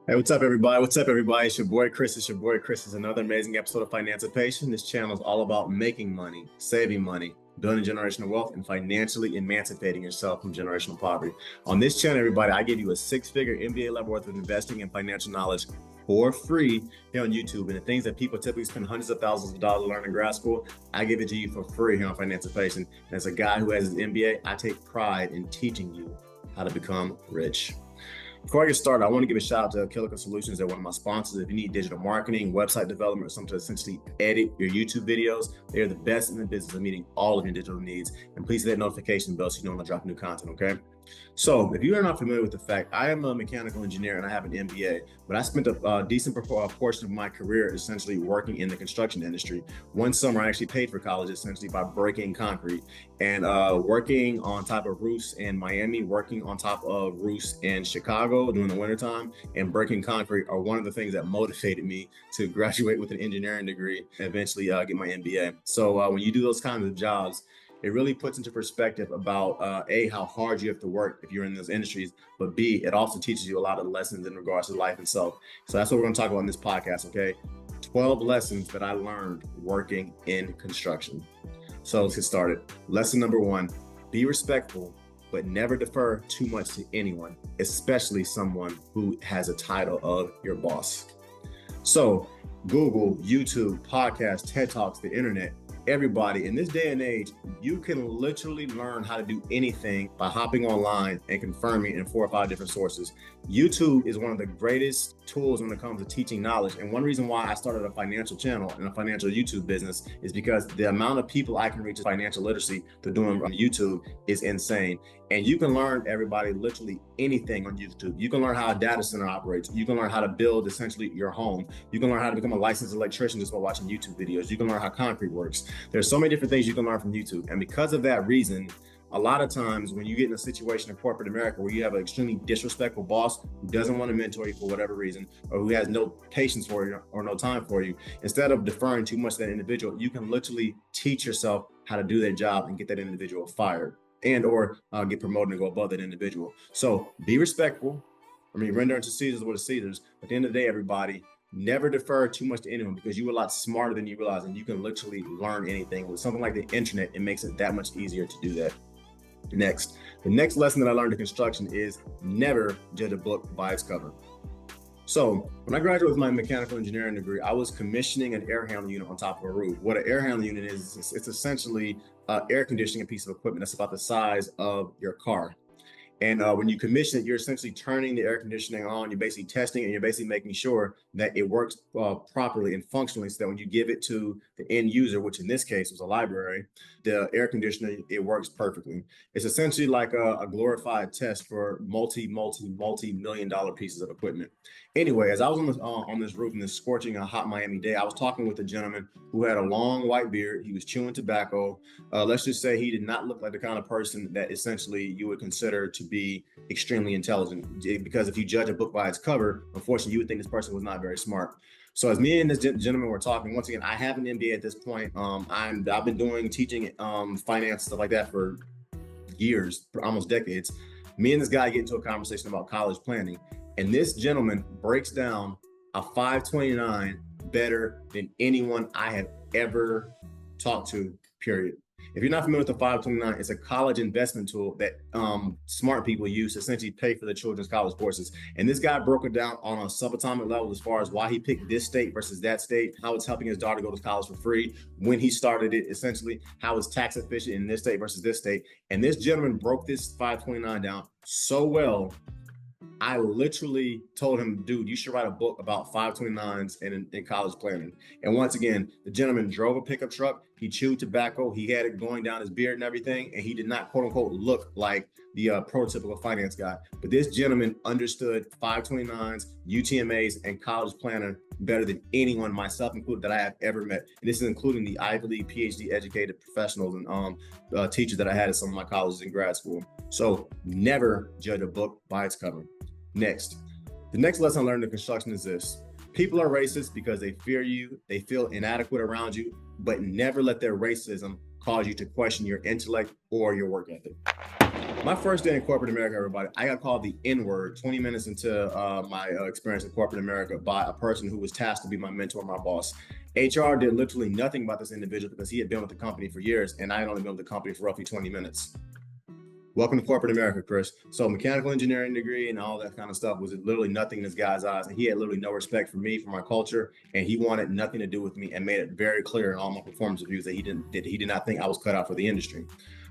Hey, what's up, everybody? What's up, everybody? It's your boy Chris. It's your boy Chris. It's another amazing episode of Financipation. This channel is all about making money, saving money, building generational wealth, and financially emancipating yourself from generational poverty. On this channel, everybody, I give you a six-figure MBA level worth of investing and financial knowledge for free here on YouTube. And the things that people typically spend hundreds of thousands of dollars to learn in grad school, I give it to you for free here on Financipation. And as a guy who has his MBA, I take pride in teaching you how to become rich. Before I get started, I want to give a shout out to Kilica Solutions. They're one of my sponsors. If you need digital marketing, website development, or something to essentially edit your YouTube videos, they're the best in the business of meeting all of your digital needs. And please hit that notification bell so you know when I drop new content, okay? So if you are not familiar with the fact, I am a mechanical engineer and I have an MBA, but I spent a decent portion of my career essentially working in the construction industry. One summer, I actually paid for college essentially by breaking concrete and working on top of roofs in Miami, working on top of roofs in Chicago during the wintertime, and breaking concrete are one of the things that motivated me to graduate with an engineering degree and eventually get my MBA. So when you do those kinds of jobs, it really puts into perspective about A, how hard you have to work if you're in those industries, but B, it also teaches you a lot of lessons in regards to life itself. So that's what we're going to talk about in this podcast, okay? 12 lessons that I learned working in construction. So let's get started. Lesson number one, be respectful, but never defer too much to anyone, especially someone who has a title of your boss. So Google, YouTube, podcasts, TED Talks, the internet, everybody in this day and age, you can literally learn how to do anything by hopping online and confirming in 4 or 5 different sources. YouTube is one of the greatest tools when it comes to teaching knowledge. And one reason why I started a financial channel and a financial YouTube business is because the amount of people I can reach with financial literacy through doing on YouTube is insane. And you can learn, everybody, literally anything on YouTube. You can learn how a data center operates. You can learn how to build essentially your home. You can learn how to become a licensed electrician just by watching YouTube videos. You can learn how concrete works. There's so many different things you can learn from YouTube. And because of that reason, a lot of times when you get in a situation in corporate America where you have an extremely disrespectful boss who doesn't want to mentor you for whatever reason, or who has no patience for you or no time for you, instead of deferring too much to that individual, you can literally teach yourself how to do that job and get that individual fired and or get promoted and go above that individual. So be respectful. Render unto Caesar's what is Caesar's. At the end of the day, everybody, never defer too much to anyone because you're a lot smarter than you realize, and you can literally learn anything. With something like the internet, it makes it that much easier to do that. Next, the next lesson that I learned in construction is never judge a book by its cover. So when I graduated with my mechanical engineering degree, I was commissioning an air handling unit on top of a roof. What an air handling unit is, it's essentially air conditioning a piece of equipment that's about the size of your car. And when you commission it, you're essentially turning the air conditioning on, you're basically testing it, and you're basically making sure that it works properly and functionally so that when you give it to the end user, which in this case was a library, the air conditioner, it works perfectly. It's essentially like a glorified test for multi-million dollar pieces of equipment. Anyway, as I was on this roof in this scorching hot Miami day, I was talking with a gentleman who had a long white beard. He was chewing tobacco. Let's just say he did not look like the kind of person that essentially you would consider to be extremely intelligent, because if you judge a book by its cover, unfortunately, you would think this person was not very smart. So as me and this gentleman were talking, once again, I have an MBA at this point. I've been teaching finance, stuff like that for years, for almost decades. Me and this guy get into a conversation about college planning, and this gentleman breaks down a 529 better than anyone I have ever talked to, period. If you're not familiar with the 529, it's a college investment tool that smart people use to essentially pay for their children's college courses. And this guy broke it down on a subatomic level as far as why he picked this state versus that state, how it's helping his daughter go to college for free, when he started it, essentially, how it's tax efficient in this state versus this state. And this gentleman broke this 529 down so well, I literally told him, dude, you should write a book about 529s in college planning. And once again, the gentleman drove a pickup truck. He chewed tobacco. He had it going down his beard and everything. And he did not, quote unquote, look like the prototypical finance guy. But this gentleman understood 529s, UTMAs, and college planner better than anyone, myself included, that I have ever met. And this is including the Ivy League, PhD educated professionals and teachers that I had at some of my colleges in grad school. So never judge a book by its cover. Next, the next lesson I learned in construction is this. People are racist because they fear you, they feel inadequate around you, but never let their racism cause you to question your intellect or your work ethic. My first day in corporate America, everybody, I got called the N-word 20 minutes into my experience in corporate America by a person who was tasked to be my mentor, my boss. HR did literally nothing about this individual because he had been with the company for years, and I had only been with the company for roughly 20 minutes. Welcome to corporate America, Chris. So mechanical engineering degree and all that kind of stuff was literally nothing in this guy's eyes. And he had literally no respect for me, for my culture, and he wanted nothing to do with me and made it very clear in all my performance reviews that he did not think I was cut out for the industry.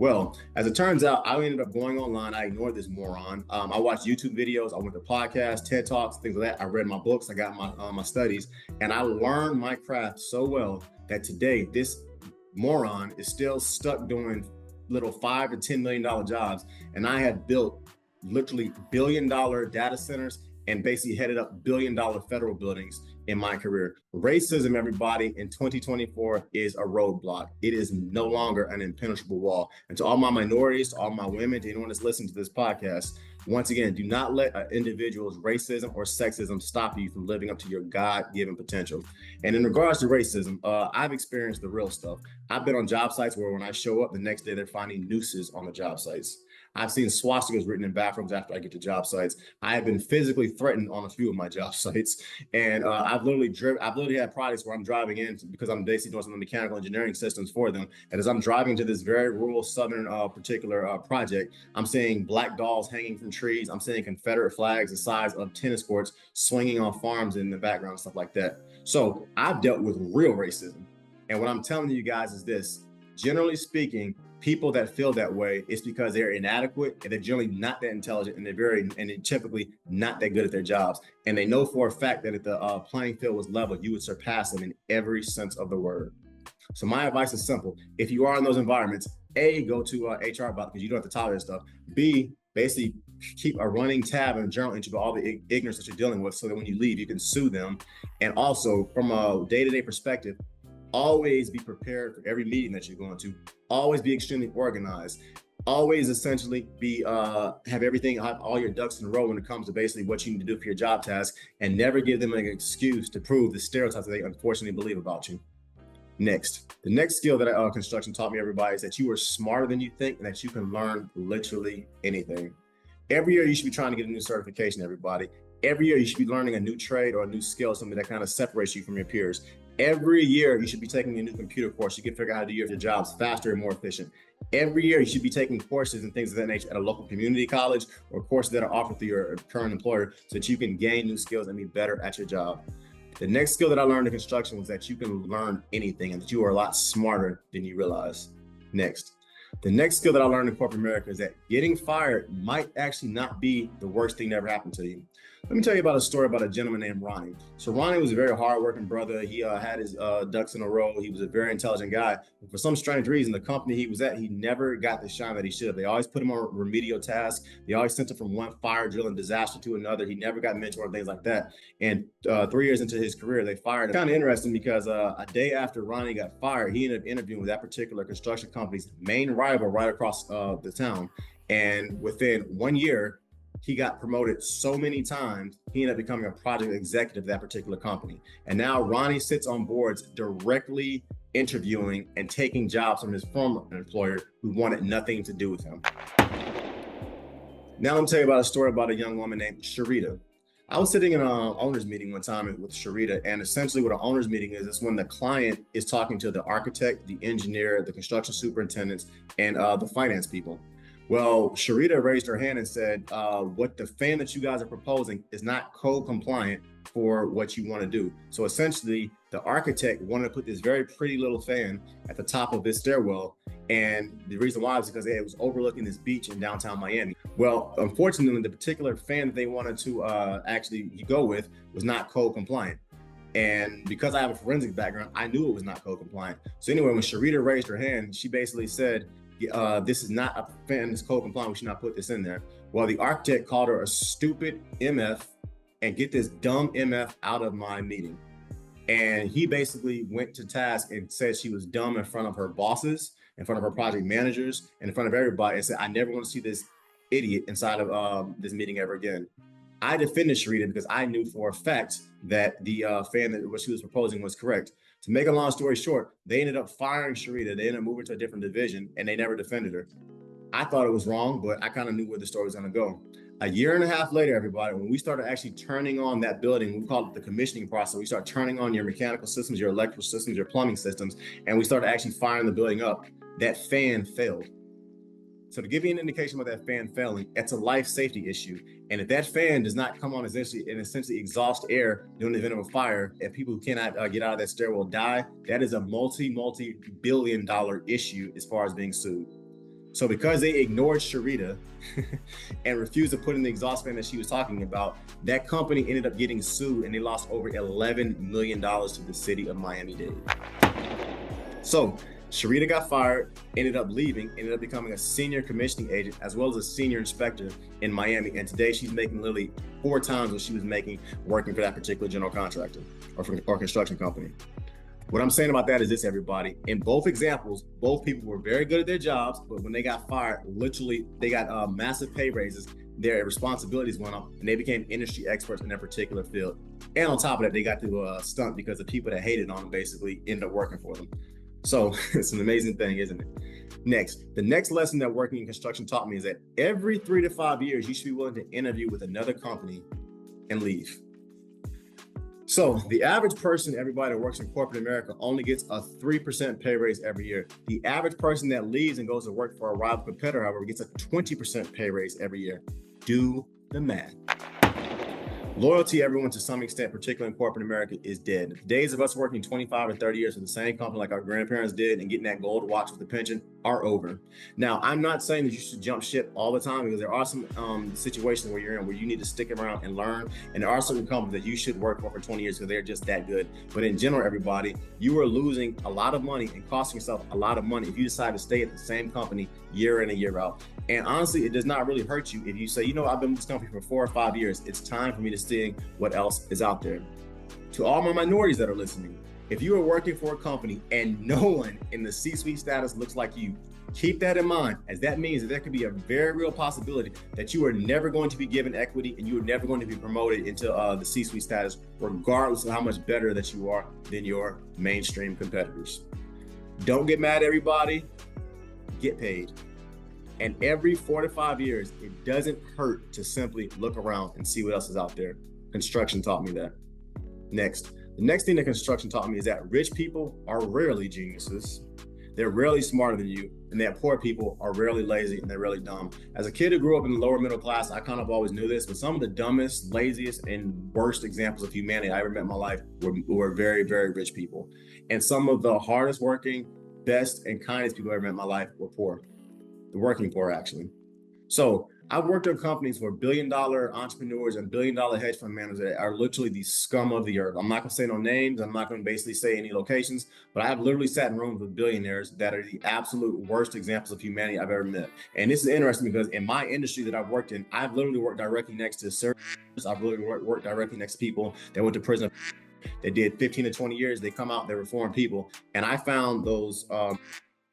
Well, as it turns out, I ended up going online. I ignored this moron. I watched YouTube videos. I went to podcasts, TED Talks, things like that. I read my books. I got my studies, and I learned my craft so well that today this moron is still stuck doing little $5 to $10 million jobs, and I have built literally billion-dollar data centers and basically headed up billion-dollar federal buildings in my career. Racism, everybody, in 2024 is a roadblock. It is no longer an impenetrable wall. And to all my minorities, to all my women, to anyone that's listening to this podcast, once again, do not let an individual's racism or sexism stop you from living up to your God-given potential. And in regards to racism, I've experienced the real stuff. I've been on job sites where when I show up, the next day they're finding nooses on the job sites. I've seen swastikas written in bathrooms after I get to job sites. I have been physically threatened on a few of my job sites. And I've literally had projects where I'm driving in because I'm basically doing some of the mechanical engineering systems for them. And as I'm driving to this very rural southern particular project, I'm seeing black dolls hanging from trees. I'm seeing Confederate flags the size of tennis courts swinging on farms in the background and stuff like that. So I've dealt with real racism. And what I'm telling you guys is this: generally speaking, people that feel that way, it's because they're inadequate and they're generally not that intelligent, and they're typically not that good at their jobs. And they know for a fact that if the playing field was level, you would surpass them in every sense of the word. So my advice is simple: if you are in those environments, A, go to HR about it because you don't have to tolerate stuff. B, basically keep a running tab and journal entry about all the ignorance that you're dealing with, so that when you leave, you can sue them. And also, from a day-to-day perspective, always be prepared for every meeting that you're going to. Always be extremely organized. Always essentially have all your ducks in a row when it comes to basically what you need to do for your job task, and never give them an excuse to prove the stereotypes that they unfortunately believe about you. Next, the next skill that construction taught me, everybody, is that you are smarter than you think and that you can learn literally anything. Every year you should be trying to get a new certification, everybody. Every year you should be learning a new trade or a new skill, something that kind of separates you from your peers. Every year you should be taking a new computer course. You can figure out how to do your jobs faster and more efficient. Every year you should be taking courses and things of that nature at a local community college, or courses that are offered through your current employer, so that you can gain new skills and be better at your job. The next skill that I learned in construction was that you can learn anything and that you are a lot smarter than you realize. Next. The next skill that I learned in corporate America is that getting fired might actually not be the worst thing that ever happened to you. Let me tell you about a story about a gentleman named Ronnie. So Ronnie was a very hardworking brother. He had his ducks in a row. He was a very intelligent guy. But for some strange reason, the company he was at, he never got the shine that he should. They always put him on remedial tasks. They always sent him from one fire drill and disaster to another. He never got mentored and things like that. And 3 years into his career, they fired him. Kind of interesting because a day after Ronnie got fired, he ended up interviewing with that particular construction company's main rival right across the town. And within 1 year, he got promoted so many times, he ended up becoming a project executive of that particular company. And now Ronnie sits on boards directly interviewing and taking jobs from his former employer who wanted nothing to do with him. Now let me tell you about a story about a young woman named Sharita. I was sitting in an owner's meeting one time with Sharita, and essentially what an owner's meeting is when the client is talking to the architect, the engineer, the construction superintendents, and the finance people. Well, Sharita raised her hand and said, what the fan that you guys are proposing is not code compliant for what you want to do. So essentially, the architect wanted to put this very pretty little fan at the top of this stairwell. And the reason why is because it was overlooking this beach in downtown Miami. Well, unfortunately, the particular fan that they wanted to actually go with was not code compliant. And because I have a forensic background, I knew it was not code compliant. So anyway, when Sharita raised her hand, she basically said, this is not a fan that's code compliant. We should not put this in there. Well, the architect called her a stupid MF and get this dumb MF out of my meeting. And he basically went to task and said she was dumb in front of her bosses, in front of her project managers, and in front of everybody, and said, I never want to see this idiot inside of this meeting ever again. I defended Sharita because I knew for a fact that the fan that what she was proposing was correct. To make a long story short, they ended up firing Sharita. They ended up moving to a different division, and they never defended her. I thought it was wrong, but I kind of knew where the story was going to go. A year and a half later, everybody, when we started actually turning on that building, we called it the commissioning process. We start turning on your mechanical systems, your electrical systems, your plumbing systems, and we started actually firing the building up. That fan failed. So to give you an indication about that fan failing, it's a life safety issue. And if that fan does not come on essentially exhaust air during the event of a fire, if people who cannot get out of that stairwell die, that is a multi-billion-dollar issue as far as being sued. So because they ignored Sharita and refused to put in the exhaust fan that she was talking about, that company ended up getting sued and they lost over $11 million to the city of Miami-Dade. So Sharita got fired, ended up leaving, ended up becoming a senior commissioning agent as well as a senior inspector in Miami. And today she's making literally 4 times what she was making working for that particular general contractor or construction company. What I'm saying about that is this, everybody. In both examples, both people were very good at their jobs, but when they got fired, literally, they got massive pay raises, their responsibilities went up, and they became industry experts in their particular field. And on top of that, they got to stunt because the people that hated on them basically ended up working for them. So it's an amazing thing, isn't it? Next, the next lesson that working in construction taught me is that every 3 to 5 years, you should be willing to interview with another company and leave. So the average person, everybody that works in corporate America, only gets a 3% pay raise every year. The average person that leaves and goes to work for a rival competitor, however, gets a 20% pay raise every year. Do the math. Loyalty, everyone, to some extent, particularly in corporate America, is dead. The days of us working 25 or 30 years for the same company like our grandparents did and getting that gold watch with the pension are over. Now, I'm not saying that you should jump ship all the time because there are some situations where you're in where you need to stick around and learn. And there are certain companies that you should work for 20 years because they're just that good. But in general, everybody, you are losing a lot of money and costing yourself a lot of money if you decide to stay at the same company year in and year out. And honestly, it does not really hurt you if you say, you know, I've been with this company for 4 or 5 years. It's time for me to see what else is out there. To all my minorities that are listening, if you are working for a company and no one in the C-suite status looks like you, keep that in mind, as that means that there could be a very real possibility that you are never going to be given equity and you are never going to be promoted into the C-suite status, regardless of how much better that you are than your mainstream competitors. Don't get mad, everybody. Get paid. And every 4 to 5 years, it doesn't hurt to simply look around and see what else is out there. Construction taught me that. Next, the next thing that construction taught me is that rich people are rarely geniuses. They're rarely smarter than you, and that poor people are rarely lazy and they're really dumb. As a kid who grew up in the lower middle class, I kind of always knew this, but some of the dumbest, laziest, and worst examples of humanity I ever met in my life were very, very rich people. And some of the hardest working, best, and kindest people I ever met in my life were poor. The working poor, actually. So I've worked on companies where billion-dollar entrepreneurs and billion-dollar hedge fund managers that are literally the scum of the earth. I'm not going to say no names. I'm not going to basically say any locations, but I have literally sat in rooms with billionaires that are the absolute worst examples of humanity I've ever met. And this is interesting because in my industry that I've worked in, I've literally worked directly next to servers. I've literally worked directly next to people that went to prison. They did 15 to 20 years. They come out, they're reformed people. And I found those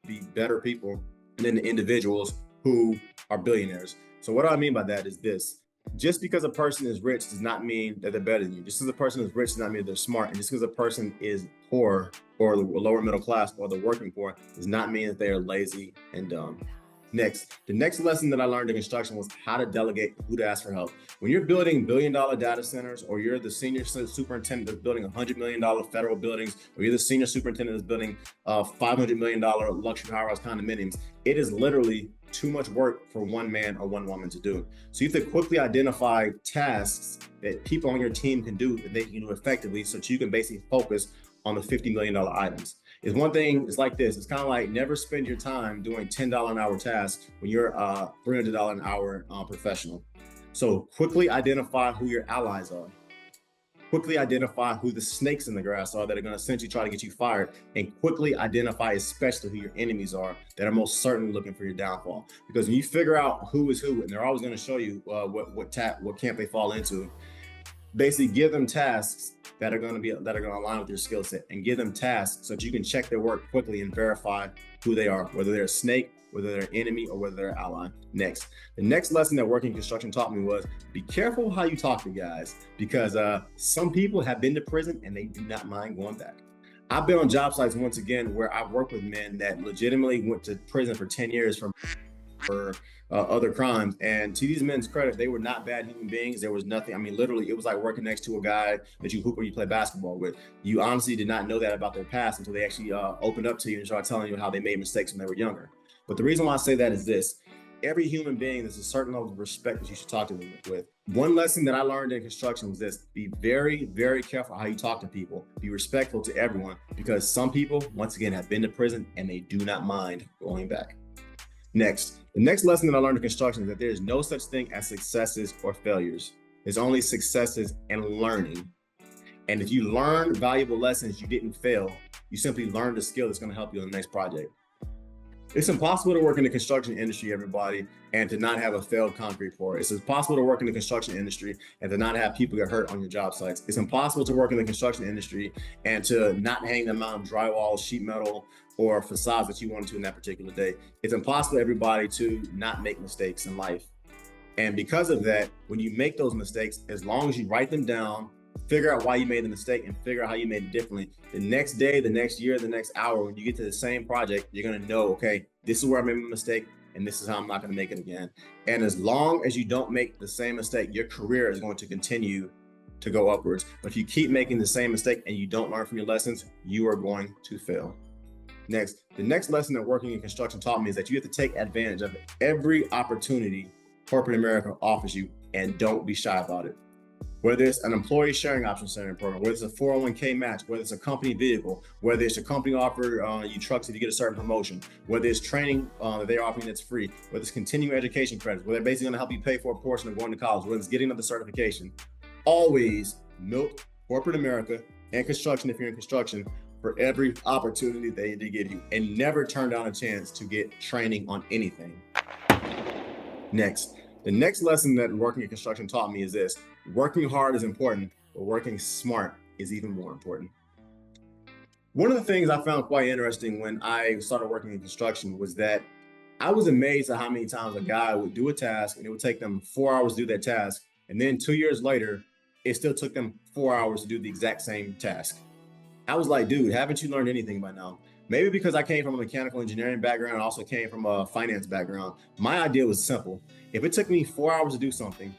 be better people than the individuals who are billionaires. So what do I mean by that is this: just because a person is rich does not mean that they're better than you. Just because a person is rich does not mean that they're smart. And just because a person is poor or the lower middle class or the working poor does not mean that they are lazy and dumb. Next, the next lesson that I learned in construction was how to delegate, who to ask for help. When you're building billion-dollar data centers, or you're the senior superintendent that's building $100 million federal buildings, or you're the senior superintendent that's building $500 million luxury high-rise condominiums, it is literally too much work for one man or one woman to do. So you have to quickly identify tasks that people on your team can do that they can do effectively so that you can basically focus on the $50 million items. It's one thing, it's like this. It's kind of like never spend your time doing $10 an hour tasks when you're a $300 an hour professional. So quickly identify who your allies are. Quickly identify who the snakes in the grass are that are going to essentially try to get you fired, and quickly identify especially who your enemies are that are most certainly looking for your downfall. Because when you figure out who is who, and they're always going to show you what camp they fall into, basically give them tasks that are going to align with your skill set, and give them tasks so that you can check their work quickly and verify who they are, whether they're a snake, whether they're an enemy, or whether they're an ally. Next, the next lesson that working construction taught me was be careful how you talk to guys, because some people have been to prison and they do not mind going back. I've been on job sites once again where I've worked with men that legitimately went to prison for 10 years for other crimes. And to these men's credit, they were not bad human beings. There was nothing. I mean, literally, it was like working next to a guy that you hoop or you play basketball with. You honestly did not know that about their past until they actually opened up to you and started telling you how they made mistakes when they were younger. But the reason why I say that is this. Every human being, there's a certain level of respect that you should talk to them with. One lesson that I learned in construction was this: be very, very careful how you talk to people. Be respectful to everyone, because some people, once again, have been to prison and they do not mind going back. Next, the next lesson that I learned in construction is that there is no such thing as successes or failures. There's only successes and learning. And if you learn valuable lessons, you didn't fail. You simply learned a skill that's going to help you in the next project. It's impossible to work in the construction industry, everybody, and to not have a failed concrete pour. It's impossible to work in the construction industry and to not have people get hurt on your job sites. It's impossible to work in the construction industry and to not hang the amount of drywall, sheet metal, or facades that you wanted to in that particular day. It's impossible, everybody, to not make mistakes in life. And because of that, when you make those mistakes, as long as you write them down, figure out why you made the mistake and figure out how you made it differently, the next day, the next year, the next hour, when you get to the same project, you're going to know, okay, this is where I made my mistake and this is how I'm not going to make it again. And as long as you don't make the same mistake, your career is going to continue to go upwards. But if you keep making the same mistake and you don't learn from your lessons, you are going to fail. Next, the next lesson that working in construction taught me is that you have to take advantage of every opportunity corporate America offers you and don't be shy about it. Whether it's an employee sharing option center program, whether it's a 401k match, whether it's a company vehicle, whether it's a company offer you trucks if you get a certain promotion, whether it's training that they're offering that's free, whether it's continuing education credits, whether they're basically going to help you pay for a portion of going to college, whether it's getting another certification, always milk corporate America and construction if you're in construction for every opportunity they give you, and never turn down a chance to get training on anything. Next, the next lesson that working in construction taught me is this: working hard is important, but working smart is even more important. One of the things I found quite interesting when I started working in construction was that I was amazed at how many times a guy would do a task and it would take them 4 hours to do that task. And then 2 years later, it still took them 4 hours to do the exact same task. I was like, dude, haven't you learned anything by now? Maybe because I came from a mechanical engineering background and also came from a finance background. My idea was simple. If it took me 4 hours to do something,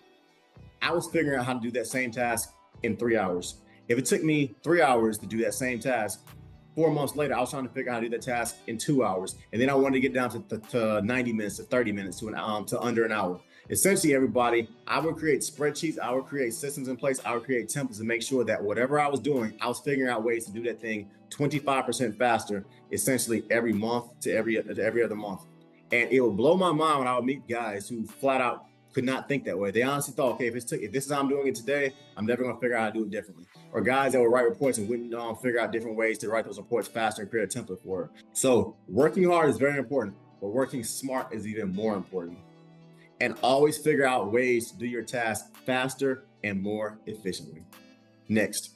I was figuring out how to do that same task in 3 hours. If it took me 3 hours to do that same task, 4 months later, I was trying to figure out how to do that task in 2 hours. And then I wanted to get down to 90 minutes to 30 minutes to under an hour. Essentially, everybody, I would create spreadsheets, I would create systems in place, I would create templates to make sure that whatever I was doing, I was figuring out ways to do that thing 25% faster, essentially every month to every other month. And it would blow my mind when I would meet guys who flat out could not think that way. They honestly thought, okay, if this is how I'm doing it today, I'm never going to figure out how to do it differently. Or guys that would write reports and wouldn't figure out different ways to write those reports faster and create a template for it. So working hard is very important, but working smart is even more important. And always figure out ways to do your task faster and more efficiently. Next,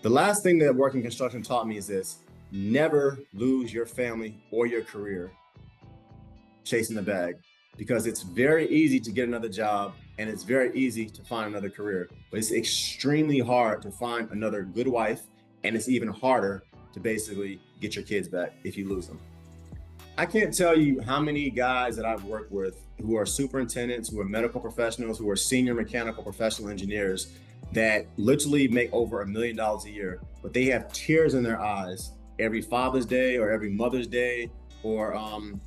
the last thing that working construction taught me is this: never lose your family or your career chasing the bag, because it's very easy to get another job and it's very easy to find another career, but it's extremely hard to find another good wife, and it's even harder to basically get your kids back if you lose them. I can't tell you how many guys that I've worked with who are superintendents, who are medical professionals, who are senior mechanical professional engineers that literally make over $1 million a year, but they have tears in their eyes every Father's Day or every Mother's Day or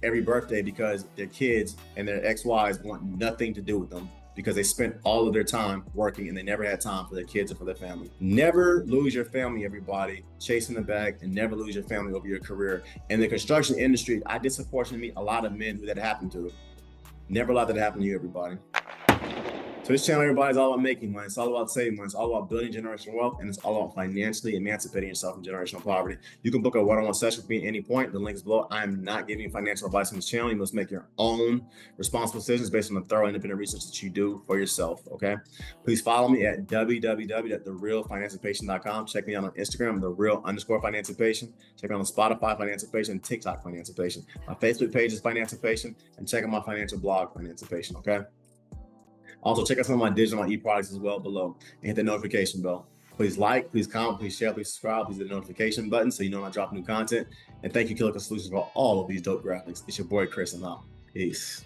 every birthday because their kids and their ex-wives want nothing to do with them because they spent all of their time working and they never had time for their kids or for their family. Never lose your family, everybody, chasing the bag, and never lose your family over your career. In the construction industry, I disproportionately meet a lot of men who that happened to. Never let that happen to you, everybody. So this channel, everybody, is all about making money. It's all about saving money. It's all about building generational wealth, and it's all about financially emancipating yourself from generational poverty. You can book a one-on-one session with me at any point. The link is below. I am not giving you financial advice on this channel. You must make your own responsible decisions based on the thorough independent research that you do for yourself, okay? Please follow me at www.therealfinancipation.com. Check me out on Instagram, @thereal_financipation. Check me out on Spotify, Financipation, TikTok, Financipation. My Facebook page is Financipation, and check out my financial blog, Financipation, okay? Also, check out some of my digital e-products as well below, and hit the notification bell. Please like, please comment, please share, please subscribe, please hit the notification button so you know when I drop new content. And thank you, Kilica Solutions, for all of these dope graphics. It's your boy, Chris, and I'm out. Peace.